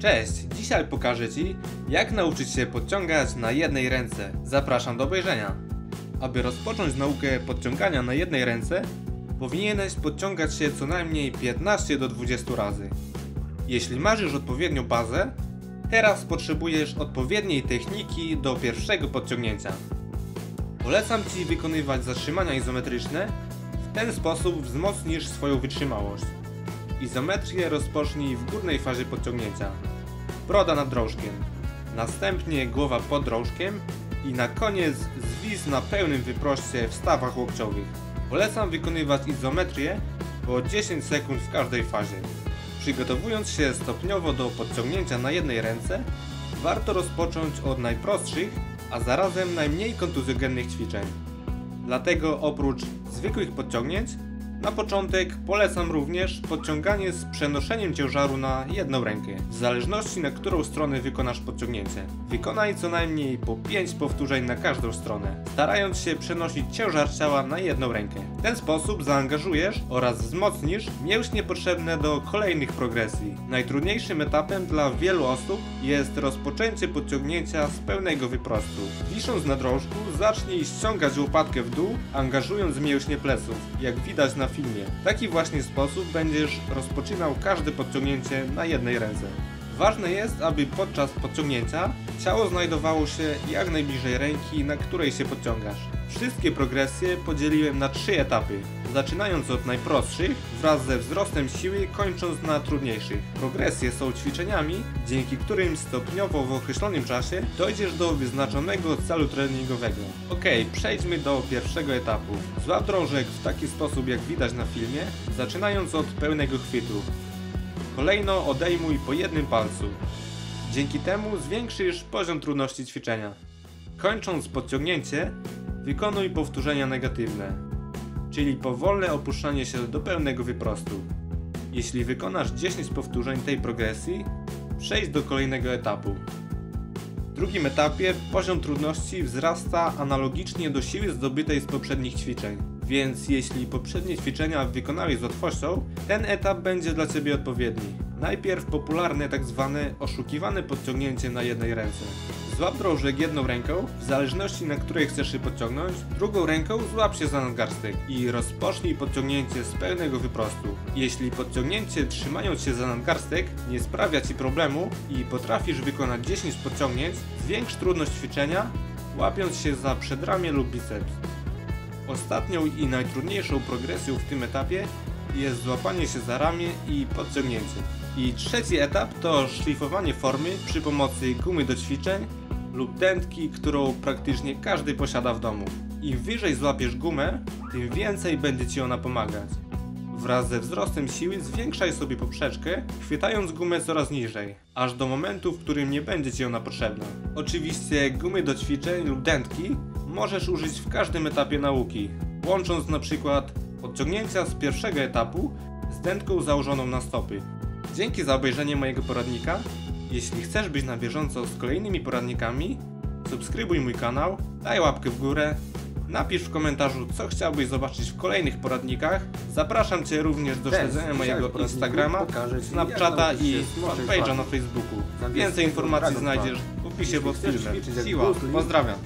Cześć, dzisiaj pokażę Ci, jak nauczyć się podciągać na jednej ręce. Zapraszam do obejrzenia. Aby rozpocząć naukę podciągania na jednej ręce, powinieneś podciągać się co najmniej 15 do 20 razy. Jeśli masz już odpowiednią bazę, teraz potrzebujesz odpowiedniej techniki do pierwszego podciągnięcia. Polecam Ci wykonywać zatrzymania izometryczne, w ten sposób wzmocnisz swoją wytrzymałość. Izometrię rozpocznij w górnej fazie podciągnięcia. Broda nad drążkiem, następnie głowa pod drążkiem i na koniec zwis na pełnym wyproście w stawach łokciowych. Polecam wykonywać izometrię po 10 sekund w każdej fazie. Przygotowując się stopniowo do podciągnięcia na jednej ręce, warto rozpocząć od najprostszych, a zarazem najmniej kontuzjogennych ćwiczeń. Dlatego oprócz zwykłych podciągnięć, na początek polecam również podciąganie z przenoszeniem ciężaru na jedną rękę, w zależności na którą stronę wykonasz podciągnięcie. Wykonaj co najmniej po 5 powtórzeń na każdą stronę, starając się przenosić ciężar ciała na jedną rękę. W ten sposób zaangażujesz oraz wzmocnisz mięśnie potrzebne do kolejnych progresji. Najtrudniejszym etapem dla wielu osób jest rozpoczęcie podciągnięcia z pełnego wyprostu. Wisząc na drążku, zacznij ściągać łopatkę w dół, angażując mięśnie pleców, jak widać na filmie. W taki właśnie sposób będziesz rozpoczynał każde podciągnięcie na jednej ręce. Ważne jest, aby podczas podciągnięcia ciało znajdowało się jak najbliżej ręki, na której się podciągasz. Wszystkie progresje podzieliłem na 3 etapy, zaczynając od najprostszych, wraz ze wzrostem siły kończąc na trudniejszych. Progresje są ćwiczeniami, dzięki którym stopniowo w określonym czasie dojdziesz do wyznaczonego celu treningowego. Ok, przejdźmy do pierwszego etapu. Złap drążek w taki sposób jak widać na filmie, zaczynając od pełnego chwytu. Kolejno odejmuj po jednym palcu. Dzięki temu zwiększysz poziom trudności ćwiczenia. Kończąc podciągnięcie, wykonuj powtórzenia negatywne, czyli powolne opuszczanie się do pełnego wyprostu. Jeśli wykonasz 10 powtórzeń tej progresji, przejdź do kolejnego etapu. W drugim etapie poziom trudności wzrasta analogicznie do siły zdobytej z poprzednich ćwiczeń. Więc jeśli poprzednie ćwiczenia wykonałeś z łatwością, ten etap będzie dla Ciebie odpowiedni. Najpierw popularne tzw. oszukiwane podciągnięcie na jednej ręce. Złap drążek jedną ręką, w zależności na której chcesz się podciągnąć, drugą ręką złap się za nadgarstek i rozpocznij podciągnięcie z pełnego wyprostu. Jeśli podciągnięcie trzymając się za nadgarstek nie sprawia Ci problemu i potrafisz wykonać 10 podciągnięć, zwiększ trudność ćwiczenia, łapiąc się za przedramię lub biceps. Ostatnią i najtrudniejszą progresją w tym etapie jest złapanie się za ramię i podciągnięcie. I trzeci etap to szlifowanie formy przy pomocy gumy do ćwiczeń lub dętki, którą praktycznie każdy posiada w domu. Im wyżej złapiesz gumę, tym więcej będzie Ci ona pomagać. Wraz ze wzrostem siły zwiększaj sobie poprzeczkę, chwytając gumę coraz niżej, aż do momentu, w którym nie będzie Ci ona potrzebna. Oczywiście gumy do ćwiczeń lub dętki możesz użyć w każdym etapie nauki, łącząc na przykład podciągnięcia z pierwszego etapu z dętką założoną na stopy. Dzięki za obejrzenie mojego poradnika. Jeśli chcesz być na bieżąco z kolejnymi poradnikami, subskrybuj mój kanał, daj łapkę w górę, napisz w komentarzu, co chciałbyś zobaczyć w kolejnych poradnikach. Zapraszam Cię również do śledzenia mojego Instagrama, Snapchata i fanpage'a na Facebooku. Więcej informacji znajdziesz w opisie pod filmem. Siła, pozdrawiam!